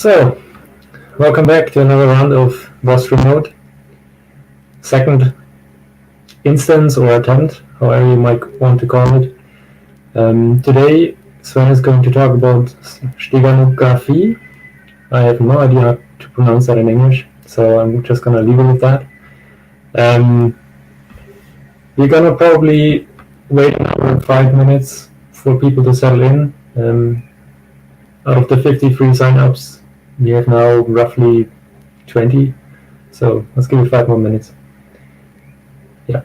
So, welcome back to another round of Boss Remote. Second instance or attempt, however you might want to call it. Today, Sven is going to talk about Steganography. I have no idea how to pronounce that in English, so I'm just going to leave it with that. We're going to probably wait another 5 minutes for people to settle in. Out of the 53 signups, we have now roughly 20. So let's give it 5 more minutes. Yeah.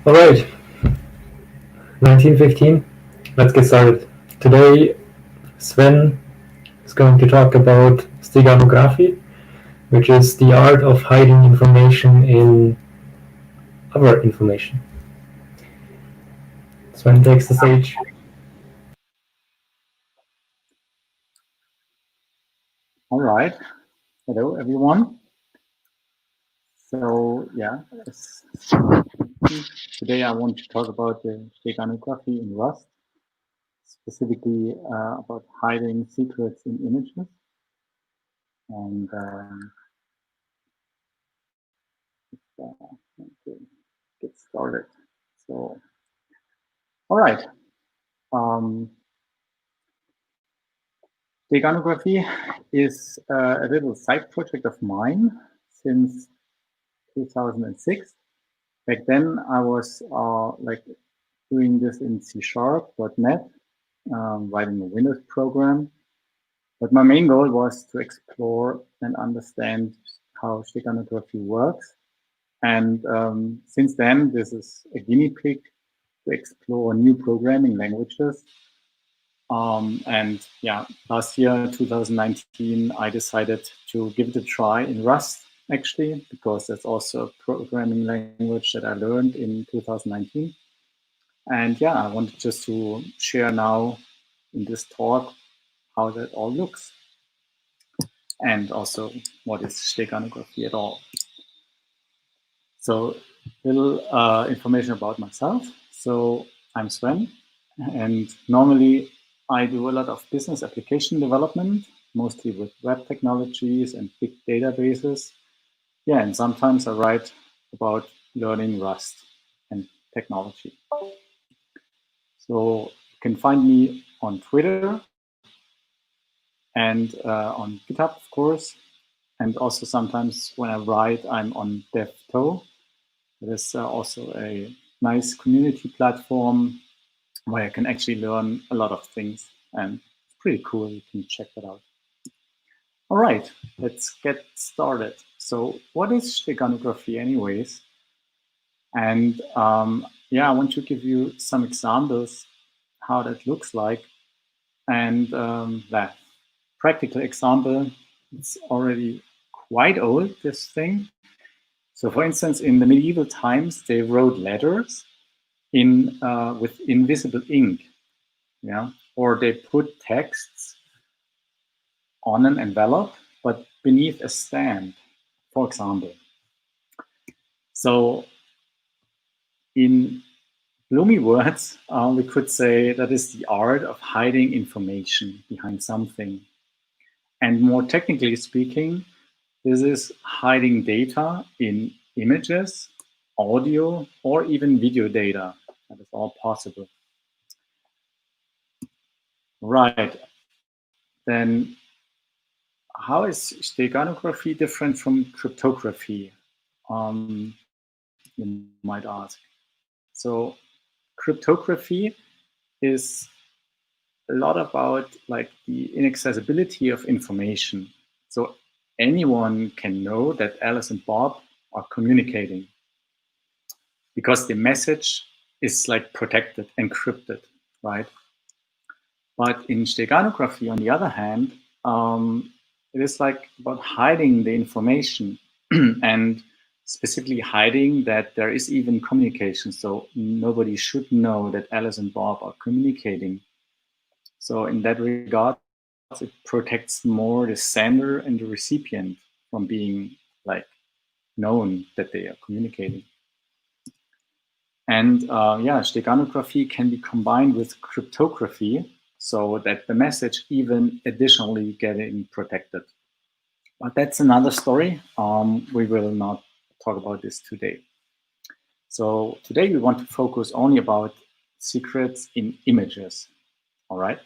All right, 1915. Let's get started. Today, Sven is going to talk about Steganography, which is the art of hiding information in other information. Sven takes the stage. All right. Hello, everyone. So, yeah, today I want to talk about the steganography in Rust, specifically about hiding secrets in images. And get started. So, all right. Steganography is a little side project of mine since 2006. Back then, I was doing this in C#.NET, writing a Windows program. But my main goal was to explore and understand how steganography works. And since then, this is a guinea pig to explore new programming languages. And yeah, last year, 2019, I decided to give it a try in Rust, actually, because that's also a programming language that I learned in 2019. And yeah, I wanted just to share now in this talk how that all looks, and also what is steganography at all. So little information about myself. So I'm Sven, and normally I do a lot of business application development, mostly with web technologies and big databases. Yeah, and sometimes I write about learning Rust and technology. So you can find me on Twitter and on GitHub, of course. And also sometimes when I write, I'm on DevTo. It is also a nice community platform where I can actually learn a lot of things. And it's pretty cool. You can check that out. All right, let's get started. So what is steganography anyways? And yeah, I want to give you some examples how that looks like. And that practical example, it's already quite old, this thing. So for instance, in the medieval times, they wrote letters in with invisible ink, yeah, or they put texts on an envelope, but beneath a stamp, for example. So in gloomy words, we could say that is the art of hiding information behind something. And more technically speaking, this is hiding data in images, audio, or even video data. That is all possible. Right. Then how is steganography different from cryptography? You might ask. So cryptography is a lot about like the inaccessibility of information. So anyone can know that Alice and Bob are communicating because the message is like protected, encrypted, right? But in steganography, on the other hand, it is like about hiding the information and specifically hiding that there is even communication. So nobody should know that Alice and Bob are communicating. So in that regard, it protects more the sender and the recipient from being like known that they are communicating. And yeah, steganography can be combined with cryptography so that the message even additionally getting protected. But that's another story. We will not talk about this today. So today we want to focus only about secrets in images, all right?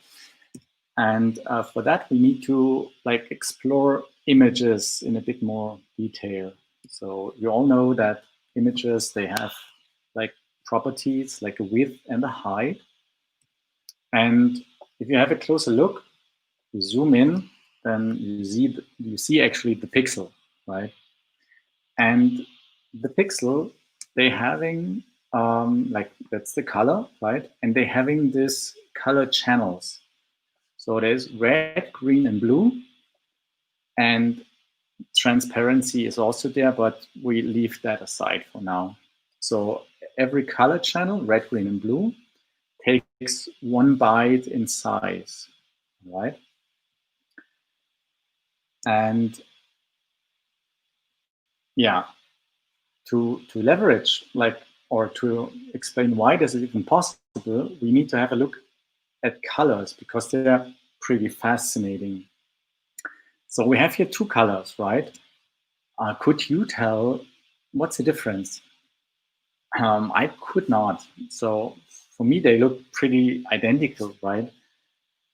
And for that, we need to like explore images in a bit more detail. So you all know that images, they have like properties like a width and a height. And if you have a closer look, you zoom in, then you see actually the pixel, right? And the pixel, they're having like that's the color, right? And they're having this color channels. So there's red, green, and blue. And transparency is also there, but we leave that aside for now. So every color channel, red, green, and blue, takes 1 byte in size, right? And yeah, to leverage, like, or to explain why this is even possible, we need to have a look at colors because they're pretty fascinating. So we have here 2 colors, right? Could you tell what's the difference? I could not. So for me, they look pretty identical, right?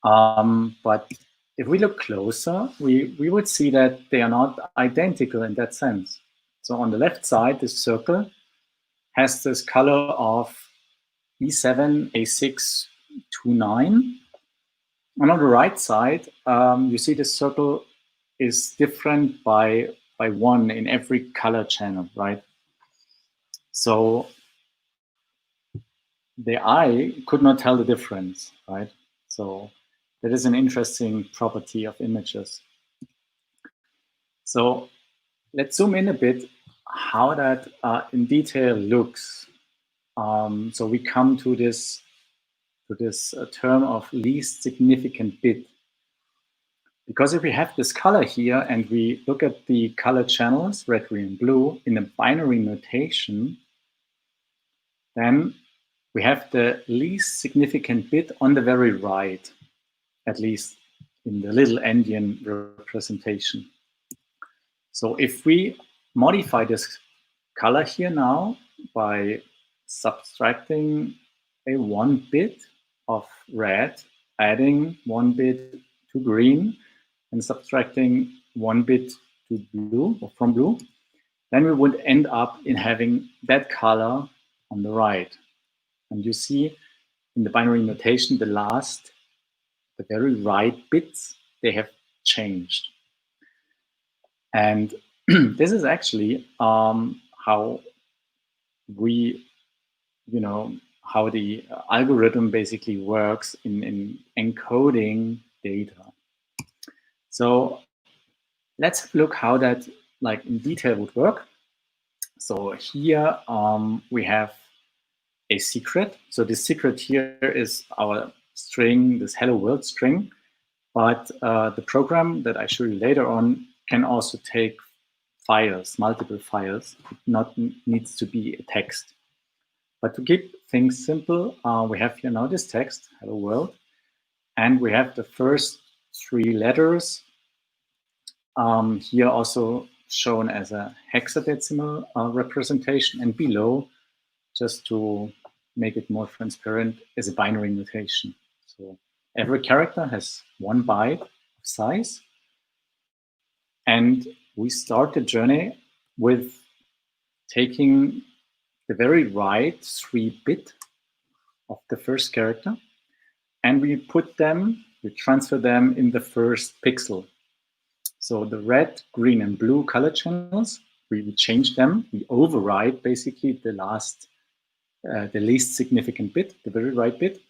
But if we look closer, we would see that they are not identical in that sense. So on the left side, this circle has this color of E7, A6, 29. And on the right side, you see this circle is different by 1 in every color channel, right? So the eye could not tell the difference, right? So that is an interesting property of images. So let's zoom in a bit how that in detail looks. So we come to this term of least significant bit. Because if we have this color here and we look at the color channels, red, green, and blue, in a binary notation, then we have the least significant bit on the very right, at least in the little endian representation. So if we modify this color here now by subtracting a 1 bit of red, adding 1 bit to green, and subtracting 1 bit to blue or from blue, then we would end up in having that color on the right. And you see in the binary notation, the very right bits, they have changed. And this is actually how we, how the algorithm basically works in encoding data. So let's look how that like in detail would work. So here we have a secret. So the secret here is our string, this hello world string. But the program that I show you later on can also take files, multiple files. It not needs to be a text. But to keep things simple, we have here now this text, hello world. And we have the first 3 letters here also shown as a hexadecimal representation, and below, just to make it more transparent, is a binary notation. So every character has 1 byte of size, and we start the journey with taking the very right 3 bit of the first character, and we transfer them in the first pixel. So the red, green, and blue color channels, we change them. We override basically the least significant bit, the very right bit,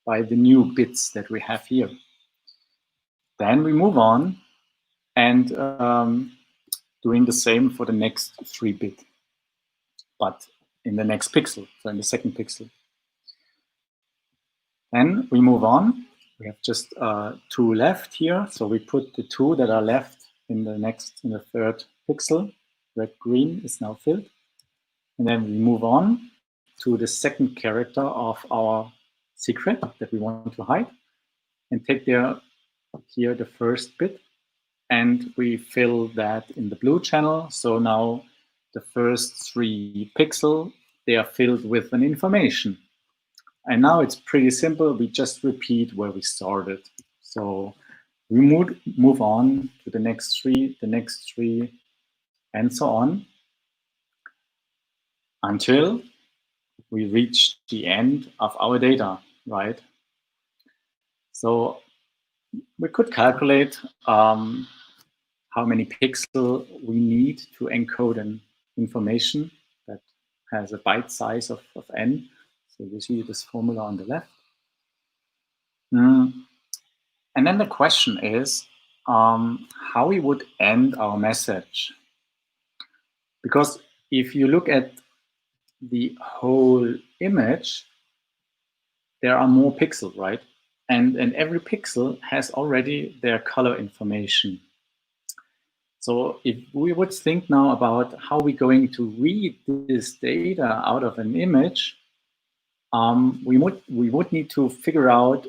by the new bits that we have here. Then we move on and doing the same for the next 3 bit, but in the next pixel, so in the second pixel. Then we move on. We have just 2 left here, so we put the 2 that are left in the third pixel. Red, green is now filled. And then we move on to the second character of our secret that we want to hide, and take here the first bit, and we fill that in the blue channel. So now the first 3 pixels, they are filled with an information. And now it's pretty simple. We just repeat where we started. So we move on to the next 3, and so on, until we reach the end of our data, right? So we could calculate how many pixels we need to encode an information that has a byte size of n. So you see this formula on the left. And then the question is how we would end our message. Because if you look at the whole image, there are more pixels, right? And every pixel has already their color information. So if we would think now about how we're going to read this data out of an image, we would need to figure out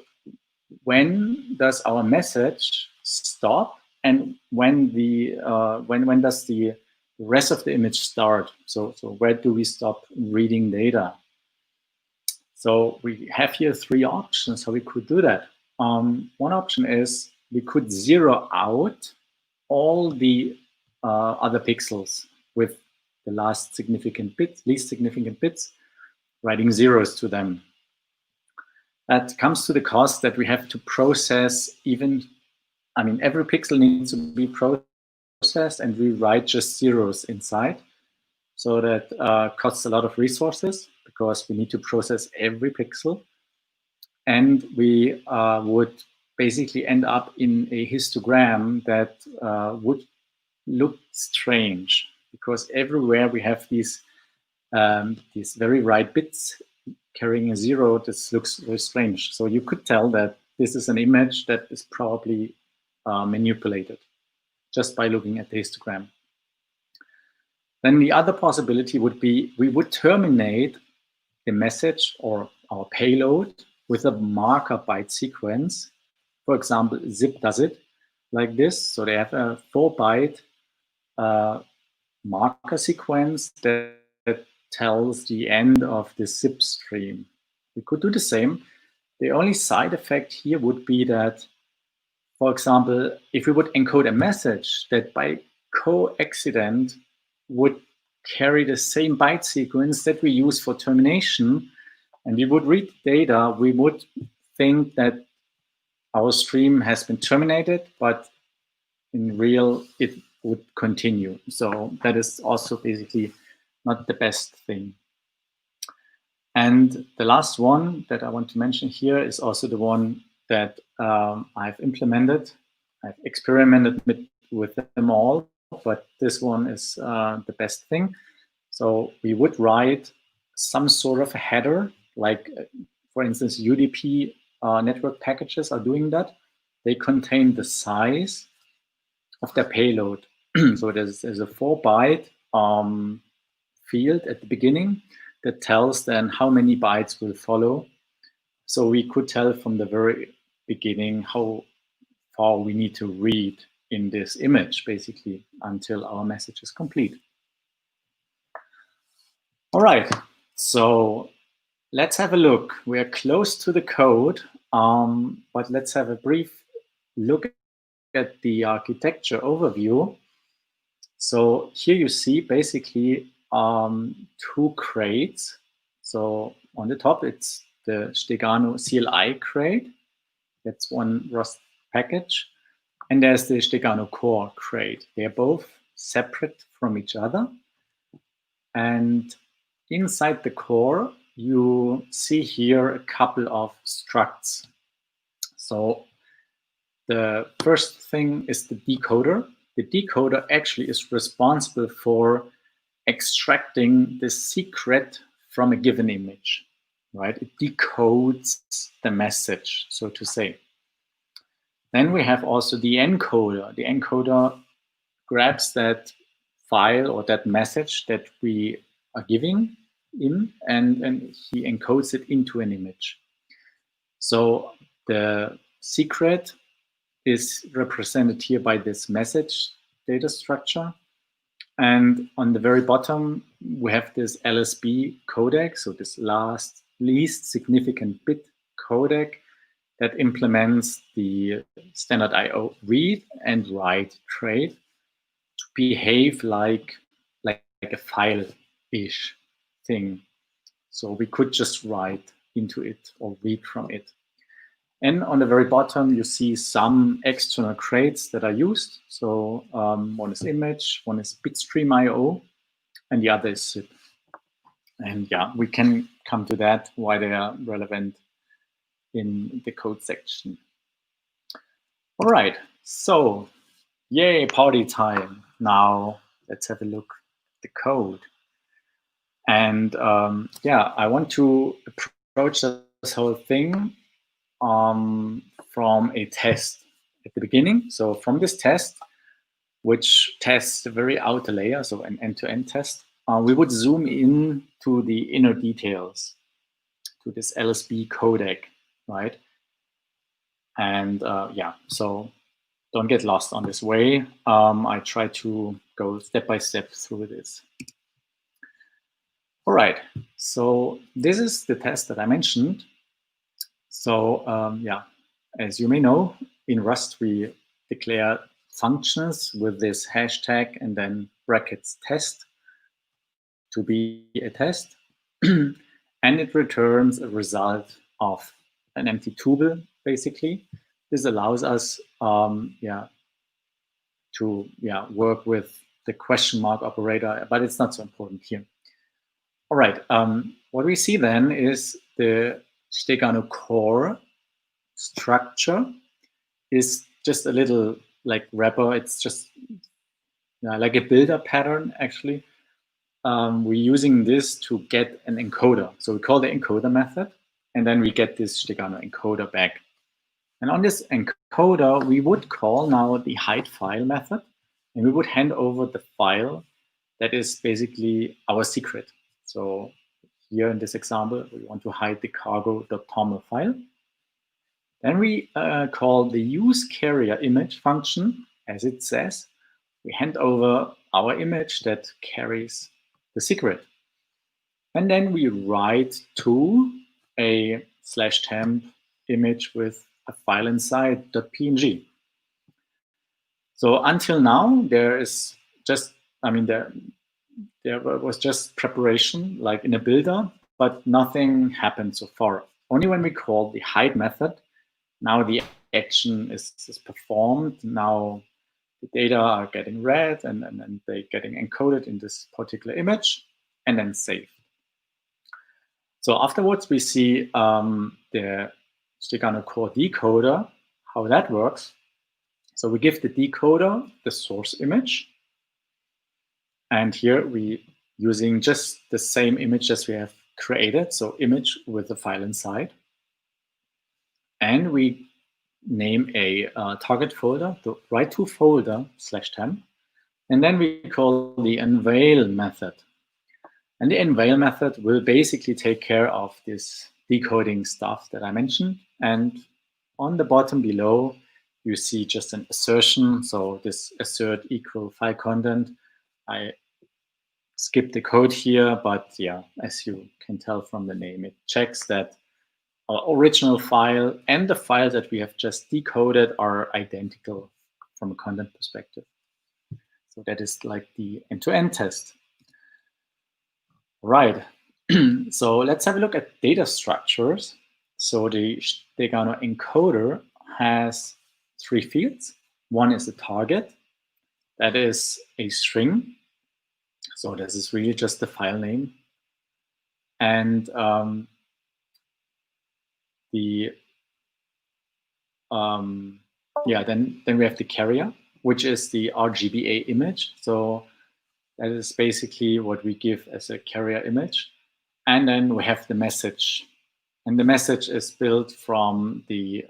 when does our message stop and when does the rest of the image start. So where do we stop reading data? So we have here three options how we could do that. One option is we could zero out all the other pixels with the least significant bits, writing zeros to them. That comes to the cost that we have to process every pixel needs to be processed and we write just zeros inside. So that costs a lot of resources because we need to process every pixel. And we would basically end up in a histogram that would look strange because everywhere we have these very right bits carrying a zero. This looks very strange. So you could tell that this is an image that is probably manipulated just by looking at the histogram. Then the other possibility would be we would terminate the message or our payload with a marker byte sequence. For example, zip does it like this. So they have a 4-byte marker sequence that tells the end of the zip stream. We could do the same. The only side effect here would be that, for example, if we would encode a message that by coincidence would carry the same byte sequence that we use for termination, and we would read data, we would think that our stream has been terminated, but in real, it would continue. So that is also basically not the best thing. And the last one that I want to mention here is also the one that I've implemented. I've experimented with them all, but this one is the best thing. So we would write some sort of a header, like for instance, UDP network packages are doing that. They contain the size of their payload. So there's a 4-byte field at the beginning that tells then how many bytes will follow. So we could tell from the very beginning how far we need to read in this image, basically, until our message is complete. All right, so let's have a look. We are close to the code, but let's have a brief look at the architecture overview. So here you see basically 2 crates. So on the top, it's the Stegano CLI crate. That's one Rust package. And there's the Stegano core crate. They're both separate from each other. And inside the core, you see here a couple of structs. So the first thing is the decoder. The decoder actually is responsible for extracting the secret from a given image, right? It decodes the message, so to say. Then we have also the encoder. The encoder grabs that file or that message that we are giving him, and he encodes it into an image. So the secret is represented here by this message data structure. And on the very bottom, we have this LSB codec, so this least significant bit codec that implements the standard I/O read and write trait to behave like a file-ish thing. So we could just write into it or read from it. And on the very bottom, you see some external crates that are used. So one is image, one is bitstream IO, and the other is zip. And yeah, we can come to that, why they are relevant in the code section. All right, so yay, party time. Now let's have a look at the code. And yeah, I want to approach this whole thing from a test at the beginning. So from this test, which tests the very outer layer, so an end-to-end test, we would zoom in to the inner details, to this LSB codec, right? And yeah, so don't get lost on this way. I try to go step by step through this. All right, so this is the test that I mentioned. So yeah, as you may know, in Rust, we declare functions with this hashtag and then brackets test to be a test. And it returns a result of an empty tuple, basically. This allows us yeah, to work with the question mark operator, but it's not so important here. All right, what we see then is the Stegano core structure is just a little like wrapper. It's just like a builder pattern, actually. We're using this to get an encoder. So we call the encoder method, and then we get this Stegano encoder back. And on this encoder, we would call now the hide file method, and we would hand over the file that is basically our secret. So here in this example, we want to hide the cargo.toml file. Then we call the use carrier image function, as it says. We hand over our image that carries the secret. And then we write to a /temp image with a file inside .png. So until now, there is just, I mean, there was just preparation, like in a builder, but nothing happened so far. Only when we call the hide method, now the action is performed. Now the data are getting read and they're getting encoded in this particular image and then saved. So afterwards, we see the Stegano core decoder, how that works. So we give the decoder the source image. And here we using just the same image as we have created, so image with the file inside. And we name a target folder, the write to folder /temp. And then we call the unveil method. And the unveil method will basically take care of this decoding stuff that I mentioned. And on the bottom below, you see just an assertion. So this assert equal file content. I skipped the code here, but yeah, as you can tell from the name, it checks that our original file and the file that we have just decoded are identical from a content perspective. So that is like the end-to-end test. Right. So let's have a look at data structures. So the Stegano encoder has 3 fields. One is the target. That is a string. So this is really just the file name. And then we have the carrier, which is the RGBA image. So that is basically what we give as a carrier image. And then we have the message. And the message is built from the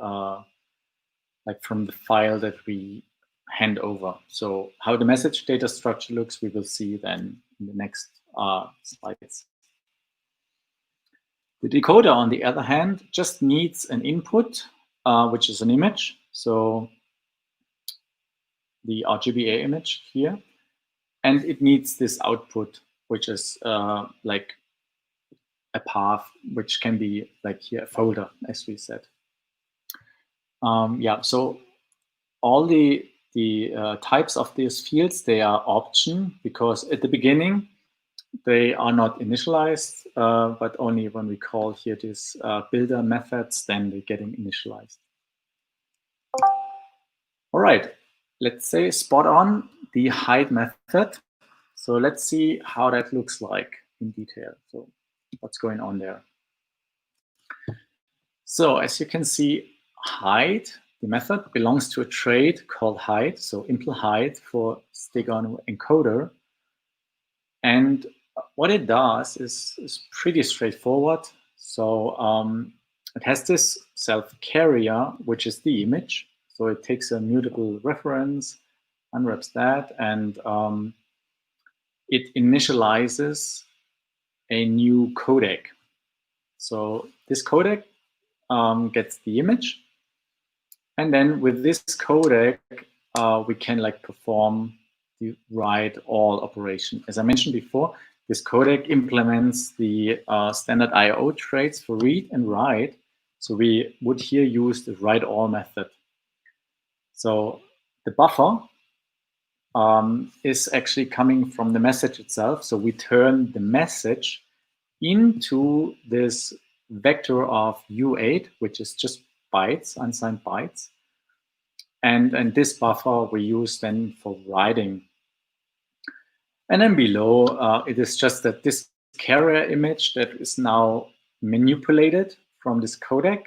from the file that we hand over. So how the message data structure looks, we will see then in the next slides. The decoder, on the other hand, just needs an input, which is an image. So the RGBA image here. And it needs this output, which is like a path, which can be like here a folder, as we said. Yeah, so all the types of these fields, they are option, because at the beginning, they are not initialized, but only when we call here these builder methods, then they're getting initialized. All right, let's say spot on the hide method. So let's see how that looks like in detail. So what's going on there. So as you can see, height, the method belongs to a trait called height, so impl height for Steganography encoder. And what it does is pretty straightforward. So it has this self-carrier, which is the image. So it takes a mutable reference, unwraps that, and it initializes a new codec. So this codec gets the image, and then with this codec, we can like perform the write all operation. As I mentioned before, this codec implements the standard I/O traits for read and write. So we would here use the write all method. So the buffer is actually coming from the message itself. So we turn the message into this vector of U8, which is just bytes, unsigned bytes. And this buffer we use then for writing. And then below, it is just that this carrier image that is now manipulated from this codec,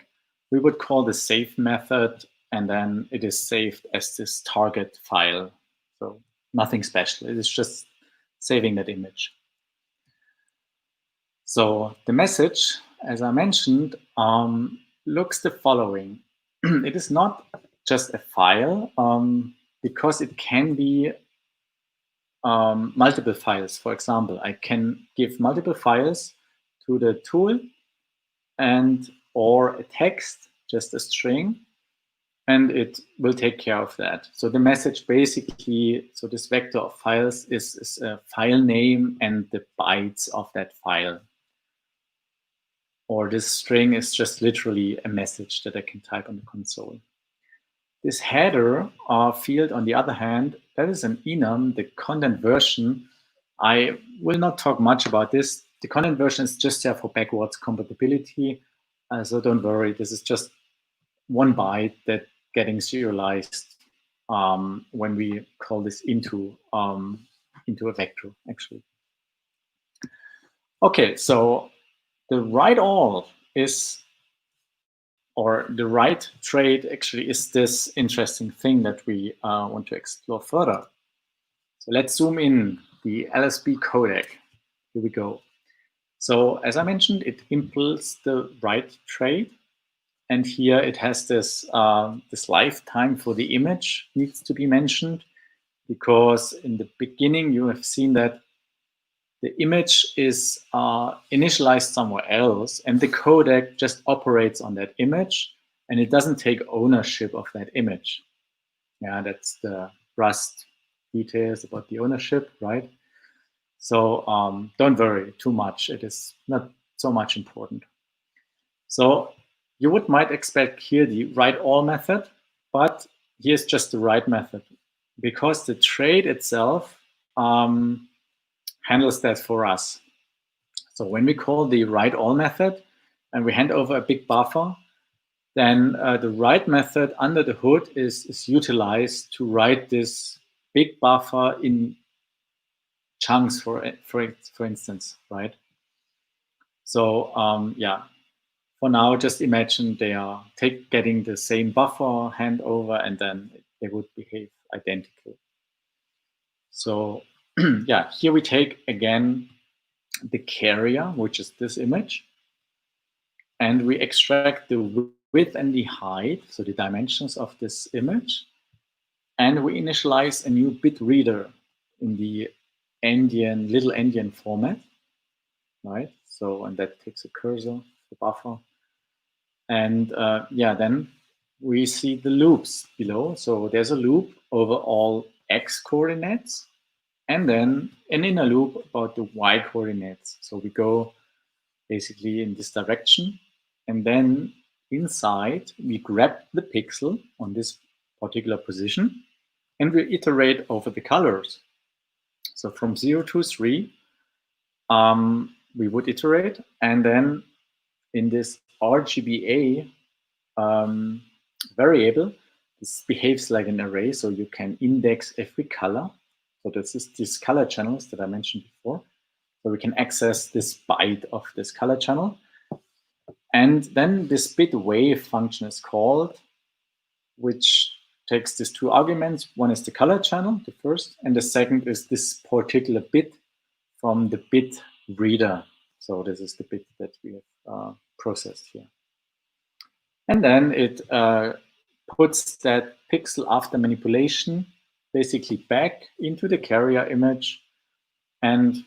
we would call the save method, and then it is saved as this target file. So nothing special, it is just saving that image. So the message, as I mentioned, looks the following. It is not just a file, because it can be multiple files. For example, I can give multiple files to the tool and or a text, just a string, and it will take care of that. So the message basically, so this vector of files is a file name and the bytes of that file. Or this string is just literally a message that I can type on the console. This header field, on the other hand, that is an enum, the content version. I will not talk much about this. The content version is just there for backwards compatibility. So don't worry, this is just one byte that getting serialized when we call this into a vector, actually. Okay, so the write all is, or the write trait actually is this interesting thing that we want to explore further. So let's zoom in the LSB codec. Here we go. So as I mentioned, it implements the write trait. And here it has this, this lifetime for the image needs to be mentioned, because in the beginning you have seen that the image is initialized somewhere else, and the codec just operates on that image, and it doesn't take ownership of that image. Yeah, that's the Rust details about the ownership, right? So don't worry too much. It is not so much important. So you might expect here the write all method, but here's just the write method, because the trait itself handles that for us. So when we call the write all method and we hand over a big buffer, then the write method under the hood is utilized to write this big buffer in chunks, for instance, right? So yeah, for now, just imagine they are getting the same buffer handover, and then they would behave identical. So yeah, here we take again the carrier, which is this image, and we extract the width and the height, so the dimensions of this image, and we initialize a new bit reader in the endian, little endian format, right? So, and that takes a cursor, the buffer. And yeah, then we see the loops below. So there's a loop over all x coordinates, and then an inner loop about the y coordinates. So we go basically in this direction, and then inside we grab the pixel on this particular position, and we iterate over the colors. So from 0 to 3, we would iterate, and then in this RGBA variable, this behaves like an array, so you can index every color. So this is these color channels that I mentioned before. So we can access this byte of this color channel. And then this bit wave function is called, which takes these two arguments. One is the color channel, the first, and the second is this particular bit from the bit reader. So this is the bit that we have processed here. And then it puts that pixel after manipulation basically back into the carrier image. And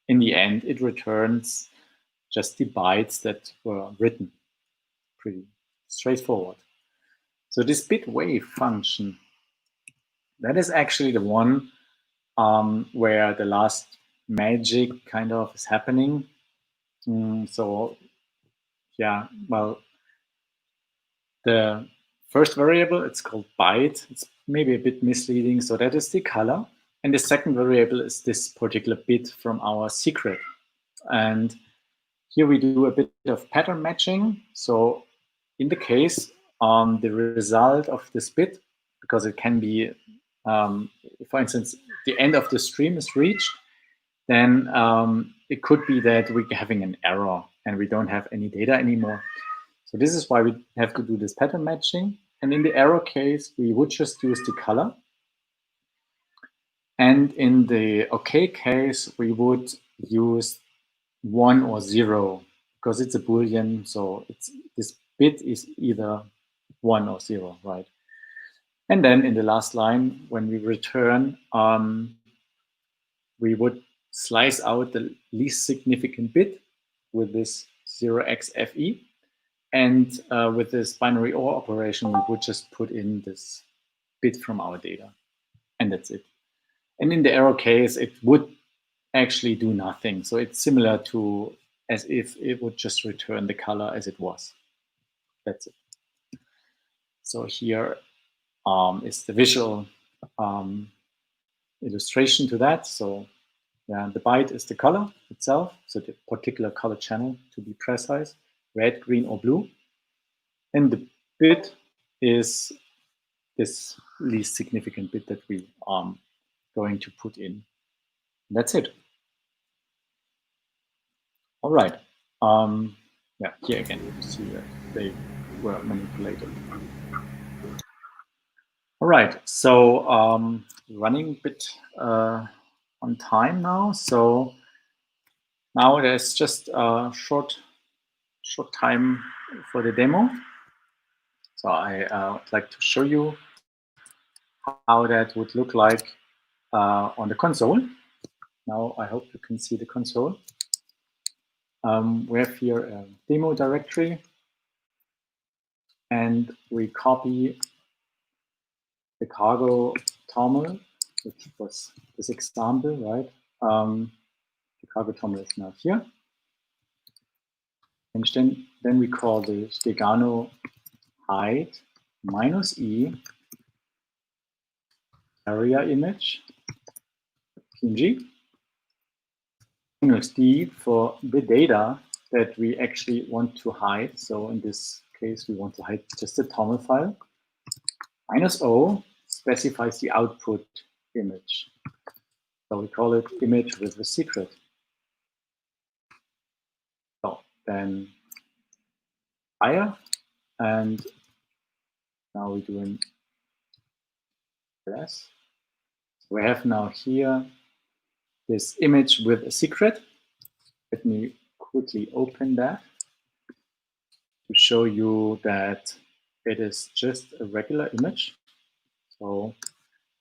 in the end, it returns just the bytes that were written. Pretty straightforward. So this bit wave function, that is actually the one where the last magic kind of is happening. So yeah, well, the first variable, it's called byte. It's maybe a bit misleading. So that is the color. And the second variable is this particular bit from our secret. And here we do a bit of pattern matching. So in the case, the result of this bit, because it can be, for instance, the end of the stream is reached, then it could be that we're having an error and we don't have any data anymore. So this is why we have to do this pattern matching. And in the error case, we would just use the color. And in the OK case, we would use 1 or 0, because it's a Boolean. So this bit is either 1 or 0, right? And then in the last line, when we return, we would slice out the least significant bit with this 0xFE. And with this binary OR operation, we would just put in this bit from our data. And that's it. And in the error case, it would actually do nothing. So it's similar to as if it would just return the color as it was. That's it. So here is the visual illustration to that. So yeah, the byte is the color itself. So the particular color channel, to be precise, red, green, or blue. And the bit is this least significant bit that we are going to put in. And that's it. All right. Yeah, here again, you see that they were manipulated. All right, so running a bit on time now. So now there's just a short time for the demo. So I would like to show you how that would look like on the console. Now I hope you can see the console. We have here a demo directory, and we copy the cargo terminal, which was this example, right? The cargo terminal is now here. And then we call the Stegano hide -e area image PNG -d for the data that we actually want to hide. So in this case, we want to hide just the terminal file. -o specifies the output image. So we call it image with a secret. So then higher, and now we're doing less. So we have now here this image with a secret. Let me quickly open that to show you that it is just a regular image. So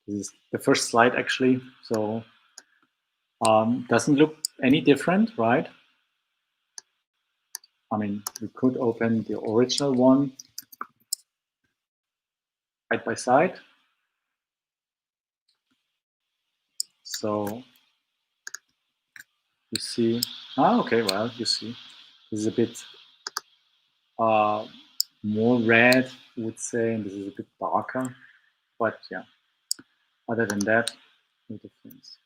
this is the first slide actually. So doesn't look any different, right? I mean, we could open the original one side by side. So you see, okay, well, you see, this is a bit more red, I would say, and this is a bit darker. But yeah, other than that, no difference.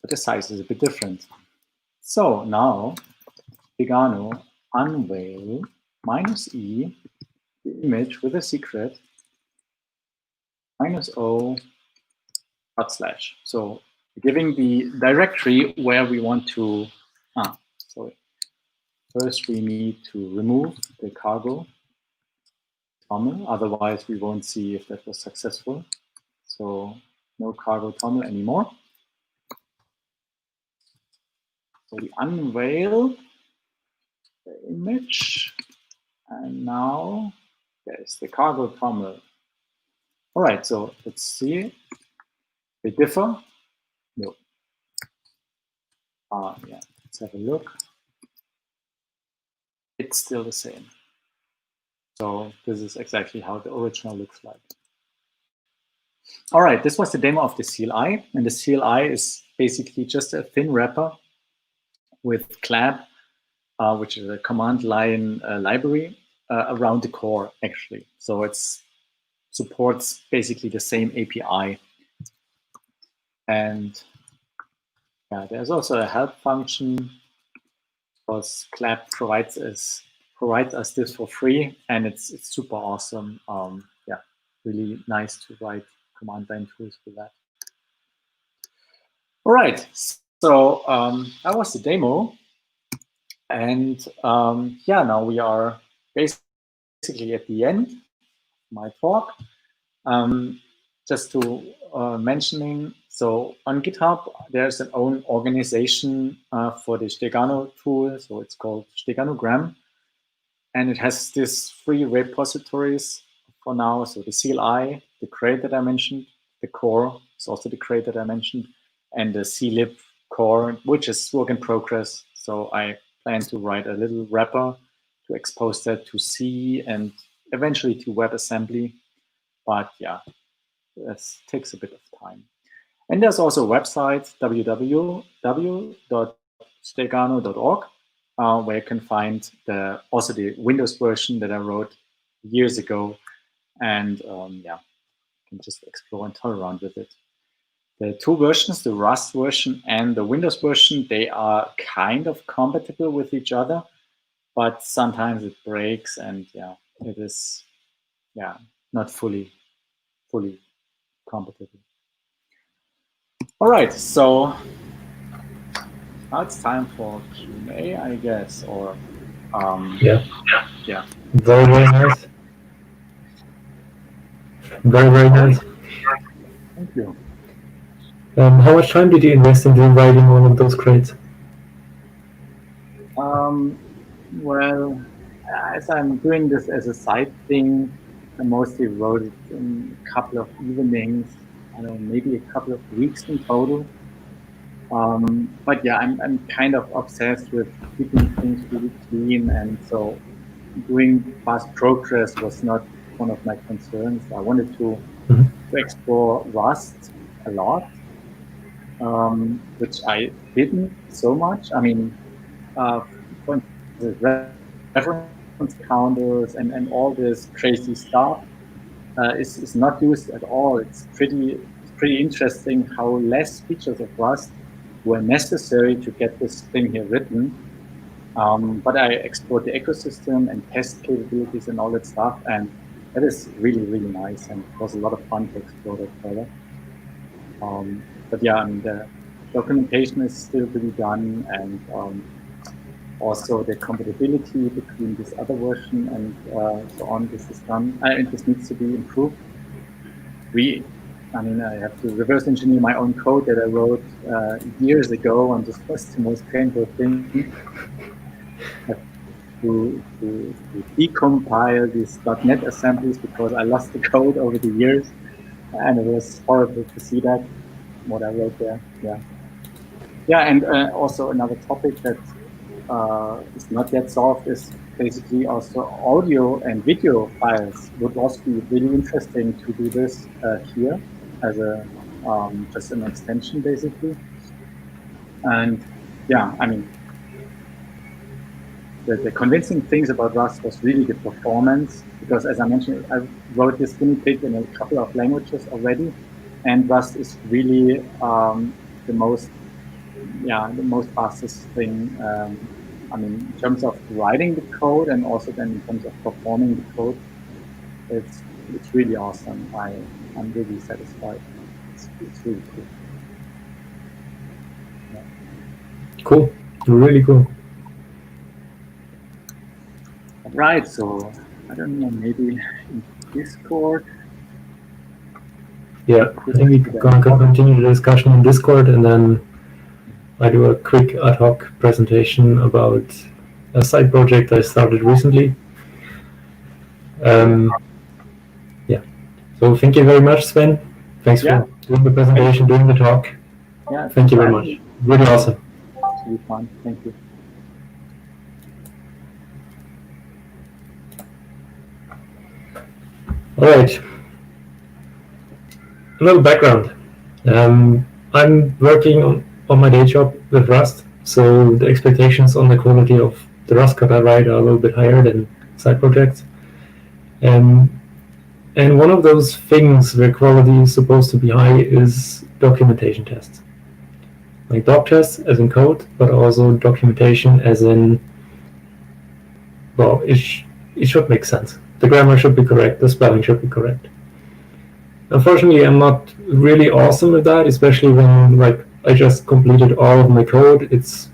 But the size is a bit different. So now, Stegano unveil -e, the image with a secret, -o // So giving the directory where we want to, sorry. First, we need to remove the cargo tunnel, otherwise we won't see if that was successful. So no cargo tunnel anymore. So we unveil the image, and now there's the cargo tunnel. All right, so let's see. They differ? No. Yeah, let's have a look. It's still the same. So this is exactly how the original looks like. All right, this was the demo of the CLI, and the CLI is basically just a thin wrapper with CLAB, which is a command line library around the core, actually. So it supports basically the same API. And yeah, there's also a help function, because CLAB provides us this for free, and it's super awesome. Yeah, really nice to write command line tools for that. All right, so that was the demo. And yeah, now we are basically at the end of my talk. Just to mentioning, so on GitHub, there's an own organization for the Stegano tool. So it's called Steganogram. And it has these 3 repositories for now. So the CLI, the crate that I mentioned, the core is also the crate that I mentioned, and the CLib core, which is work in progress. So I plan to write a little wrapper to expose that to C and eventually to WebAssembly. But yeah, this takes a bit of time. And there's also a website, www.stegano.org, where you can find also the Windows version that I wrote years ago. And yeah, you can just explore and toy around with it. The 2 versions, the Rust version and the Windows version, they are kind of compatible with each other, but sometimes it breaks, and yeah, it is not fully compatible. All right, so now it's time for Q&A, I guess, or Yeah. Very nice. Very nice. Thank you. How much time did you invest into writing all of those crates? Well, as I'm doing this as a side thing, I mostly wrote it in a couple of evenings, I don't know, maybe a couple of weeks in total. But yeah, I'm kind of obsessed with keeping things really clean, and so doing fast progress was not one of my concerns. I wanted to explore Rust a lot, which I didn't so much. I mean, for instance, reference counters and all this crazy stuff is not used at all. It's pretty interesting how less features of Rust were necessary to get this thing here written. But I explored the ecosystem and test capabilities and all that stuff, and that is really nice, and it was a lot of fun to explore that further. But yeah, I mean, the documentation is still to be done, and also the compatibility between this other version and so on. This is done, and this needs to be improved. I mean, I have to reverse engineer my own code that I wrote years ago, and this was the most painful thing. To decompile these .NET assemblies because I lost the code over the years, and it was horrible to see that, what I wrote there. Yeah, and also another topic that is not yet solved is basically also audio and video files. Would also be really interesting to do this here as a just an extension, basically. And yeah, I mean, the convincing things about Rust was really the performance, because as I mentioned, I wrote this guinea pig in a couple of languages already, and Rust is really the most fastest thing. I mean, in terms of writing the code and also then in terms of performing the code, it's really awesome. I'm really satisfied. it's really cool. Cool, really cool. Right, so I don't know, maybe in Discord. Yeah, I think we're gonna continue the discussion in Discord, and then I do a quick ad hoc presentation about a side project I started recently. Yeah. So thank you very much, Sven. Thanks for doing the presentation, doing the talk. Yeah. Thank you very much. Really awesome. It's really fun. Thank you. All right. A little background. I'm working on my day job with Rust, so the expectations on the quality of the Rust code I write are a little bit higher than side projects. And one of those things where quality is supposed to be high is documentation tests. Like doc tests as in code, but also documentation as in, well, it should make sense. The grammar should be correct, the spelling should be correct. Unfortunately, I'm not really awesome at that, especially when like I just completed all of my code. It's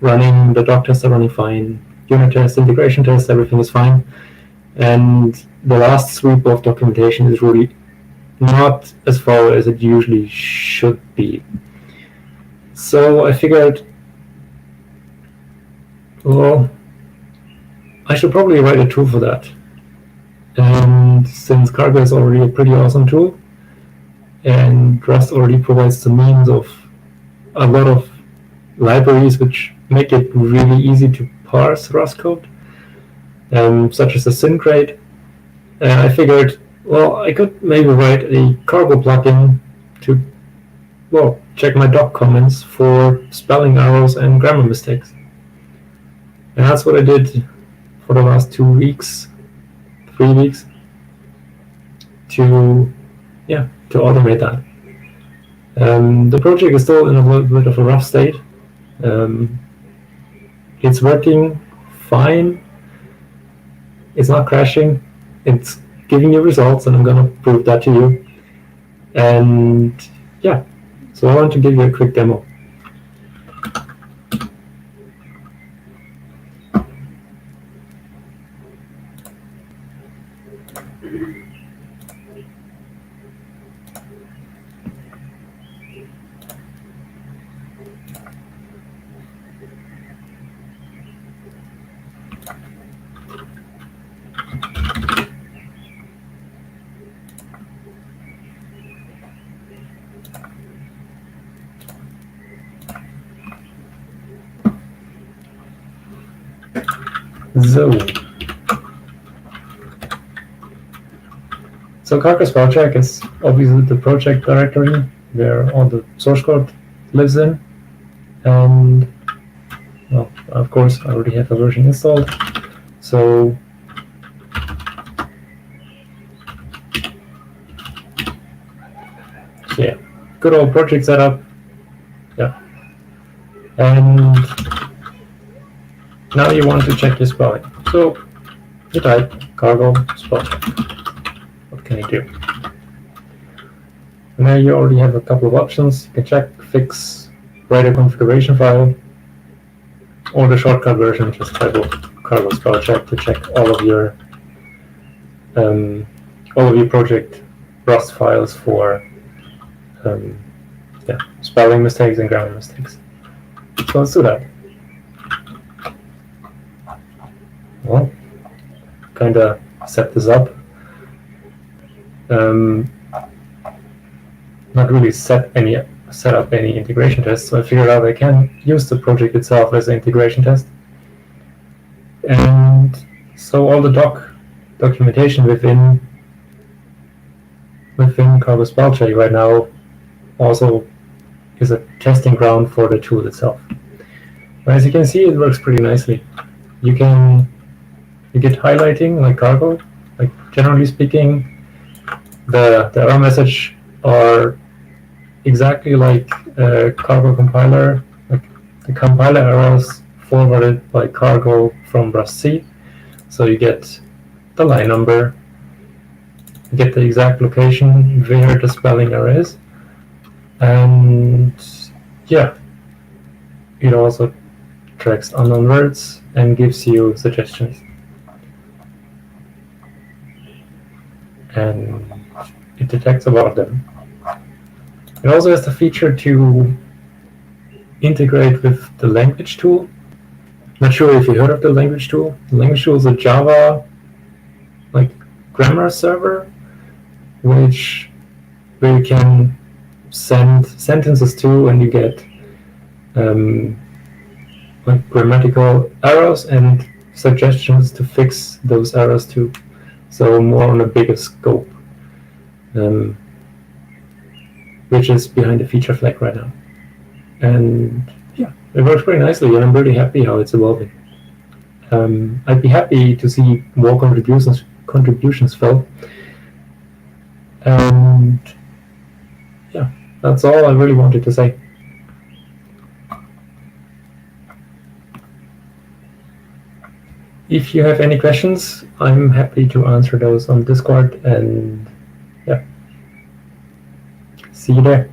running, the doc tests are running fine, unit tests, integration tests, everything is fine. And the last sweep of documentation is really not as far as it usually should be. So I figured, well, I should probably write a tool for that. And since Cargo is already a pretty awesome tool, and Rust already provides the means of a lot of libraries which make it really easy to parse Rust code, such as the syncrate, I figured, well, I could maybe write a Cargo plugin to, well, check my doc comments for spelling errors and grammar mistakes. And that's what I did for the last 2 weeks, 3 weeks, to automate that. The project is still in a little bit of a rough state. It's working fine. It's not crashing. It's giving you results, and I'm going to prove that to you. And yeah, so I want to give you a quick demo. So cargo-spellcheck is obviously the project directory where all the source code lives in, and well, of course I already have a version installed. So yeah, good old project setup. Yeah, and now you want to check your spelling. So you type cargo-spellcheck. What can you do? And now you already have a couple of options. You can check, fix, write a configuration file, or the shortcut version, just type cargo-spellcheck to check all of your project Rust files for spelling mistakes and grammar mistakes. So let's do that. Well, kind of set this up. Not really set up any integration tests, so I figured out I can use the project itself as an integration test. And so all the documentation within cargo-spellcheck right now also is a testing ground for the tool itself. But as you can see, it works pretty nicely. You get highlighting like cargo, like generally speaking, the error message are exactly like cargo compiler, like the compiler errors forwarded by cargo from Rust C. So you get the line number, you get the exact location where the spelling error is, And yeah, it also tracks unknown words and gives you suggestions. And it detects a lot of them. It also has the feature to integrate with the language tool. Not sure if you heard of the language tool. The language tool is a Java grammar server, where you can send sentences to, and you get grammatical errors and suggestions to fix those errors too. So more on a bigger scope, which is behind the feature flag right now. And yeah, it works pretty nicely, and I'm really happy how it's evolving. I'd be happy to see more contributions, Phil. And yeah, that's all I really wanted to say. If you have any questions, I'm happy to answer those on Discord, and yeah, see you there.